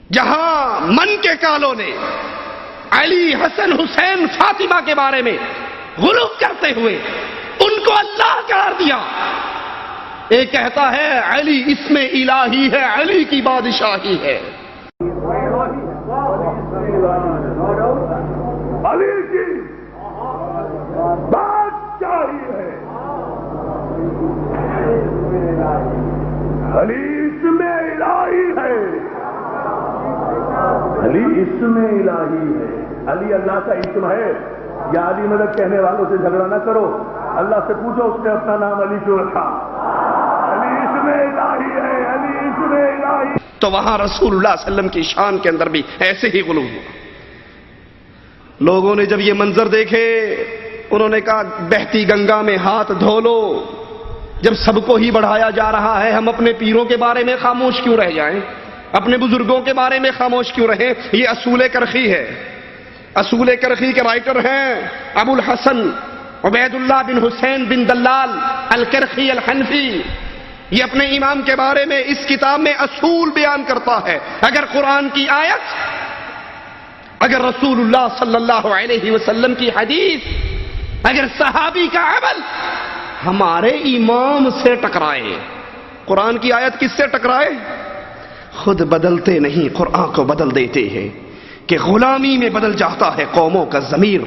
جہاں من کے کالوں نے علی، حسن، حسین، فاطمہ کے بارے میں غلو کرتے ہوئے ان کو اللہ قرار دیا، ایک کہتا ہے علی اس میں الہی ہے، علی کی بادشاہی ہے، علی کی بادشاہی ہے، علی اس میں الہی ہے، علی اس میں الہی ہے۔ علی اللہ کا اسم ہے یا علی مدد کہنے والوں سے جھگڑا نہ کرو، اللہ سے پوچھو اس نے اپنا نام علی کیوں رکھا۔ علی اس میں الہی ہے، علی اس میں الہی۔ تو وہاں رسول اللہ صلی اللہ علیہ وسلم کی شان کے اندر بھی ایسے ہی غلو ہوا۔ لوگوں نے جب یہ منظر دیکھے انہوں نے کہا بہتی گنگا میں ہاتھ دھو لو، جب سب کو ہی بڑھایا جا رہا ہے ہم اپنے پیروں کے بارے میں خاموش کیوں رہ جائیں، اپنے بزرگوں کے بارے میں خاموش کیوں رہیں۔ یہ اصول کرخی ہے، اصول کرخی کے رائٹر ہیں ابو الحسن عبید اللہ بن حسین بن دلال الکرخی الحنفی۔ یہ اپنے امام کے بارے میں اس کتاب میں اصول بیان کرتا ہے، اگر قرآن کی آیت، اگر رسول اللہ صلی اللہ علیہ وسلم کی حدیث، اگر صحابی کا عمل ہمارے امام سے ٹکرائے، قرآن کی آیت کس سے ٹکرائے؟ خود بدلتے نہیں، قرآن کو بدل دیتے ہیں کہ غلامی میں بدل جاتا ہے قوموں کا ضمیر۔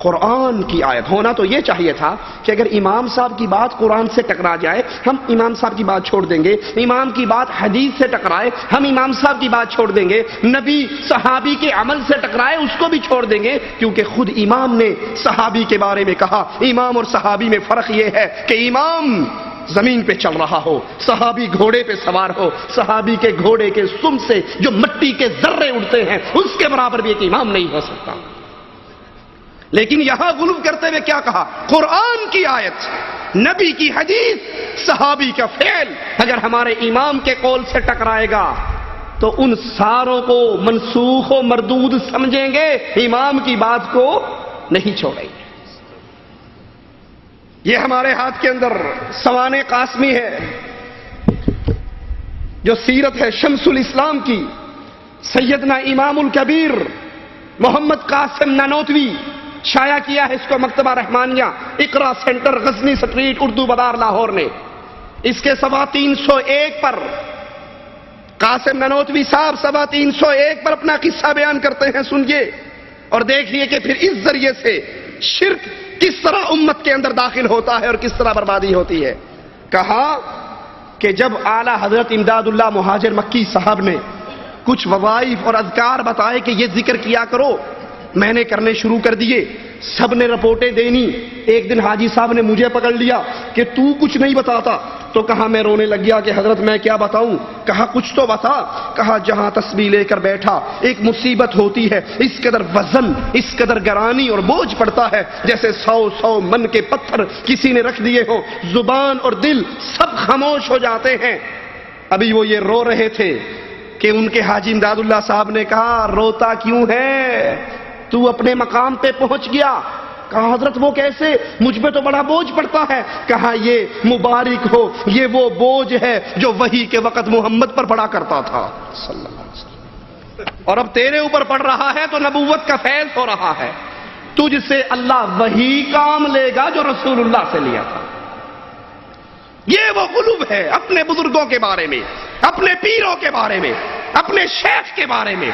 قرآن کی آیت ہونا تو یہ چاہیے تھا کہ اگر امام صاحب کی بات قرآن سے ٹکرا جائے ہم امام صاحب کی بات چھوڑ دیں گے، امام کی بات حدیث سے ٹکرائے ہم امام صاحب کی بات چھوڑ دیں گے، نبی صحابی کے عمل سے ٹکرائے اس کو بھی چھوڑ دیں گے، کیونکہ خود امام نے صحابی کے بارے میں کہا۔ امام اور صحابی میں فرق یہ ہے کہ امام زمین پہ چل رہا ہو، صحابی گھوڑے پہ سوار ہو، صحابی کے گھوڑے کے سم سے جو مٹی کے ذرے اڑتے ہیں اس کے برابر بھی ایک امام نہیں ہو سکتا۔ لیکن یہاں غلو کرتے ہوئے کیا کہا؟ قرآن کی آیت، نبی کی حدیث، صحابی کا فعل اگر ہمارے امام کے قول سے ٹکرائے گا تو ان ساروں کو منسوخ و مردود سمجھیں گے، امام کی بات کو نہیں چھوڑیں گے۔ یہ ہمارے ہاتھ کے اندر سوانح قاسمی ہے جو سیرت ہے شمس الاسلام کی، سیدنا امام الکبیر محمد قاسم نانوتوی شائع کیا ہے اس کو مکتبہ رحمانیہ، اقرا سینٹر، غزنی سٹریٹ، اردو بازار، لاہور نے۔ اس کے سوا 301 پر قاسم نانوتوی صاحب سوا 301 پر اپنا قصہ بیان کرتے ہیں، سنیے اور دیکھیے کہ پھر اس ذریعے سے شرک کس طرح امت کے اندر داخل ہوتا ہے اور کس طرح بربادی ہوتی ہے۔ کہا کہ جب اعلی حضرت امداد اللہ مہاجر مکی صاحب نے کچھ وظائف اور اذکار بتائے کہ یہ ذکر کیا کرو، میں نے کرنے شروع کر دیے، سب نے رپورٹیں دینی۔ ایک دن حاجی صاحب نے مجھے پکڑ لیا کہ تو کچھ نہیں بتاتا، تو کہا میں رونے لگ گیا کہ حضرت میں کیا بتاؤں؟ کہا کچھ تو بتا۔ کہا جہاں تسبیح لے کر بیٹھا ایک مصیبت ہوتی ہے، اس قدر وزن، اس قدر گرانی اور بوجھ پڑتا ہے جیسے 100 من کے پتھر کسی نے رکھ دیے ہو، زبان اور دل سب خاموش ہو جاتے ہیں۔ ابھی وہ یہ رو رہے تھے کہ ان کے حاجی امداد اللہ صاحب نے کہا روتا کیوں ہے؟ تو اپنے مقام پہ پہنچ گیا۔ کہا حضرت وہ کیسے؟ مجھ پہ تو بڑا بوجھ پڑتا ہے۔ کہا یہ مبارک ہو، یہ وہ بوجھ ہے جو وحی کے وقت محمد پر پڑا کرتا تھا صلی اللہ علیہ وسلم، اور اب تیرے اوپر پڑ رہا ہے تو نبوت کا فیض ہو رہا ہے، تجھ سے اللہ وہی کام لے گا جو رسول اللہ سے لیا تھا۔ یہ وہ غلو ہے اپنے بزرگوں کے بارے میں، اپنے پیروں کے بارے میں، اپنے شیخ کے بارے میں۔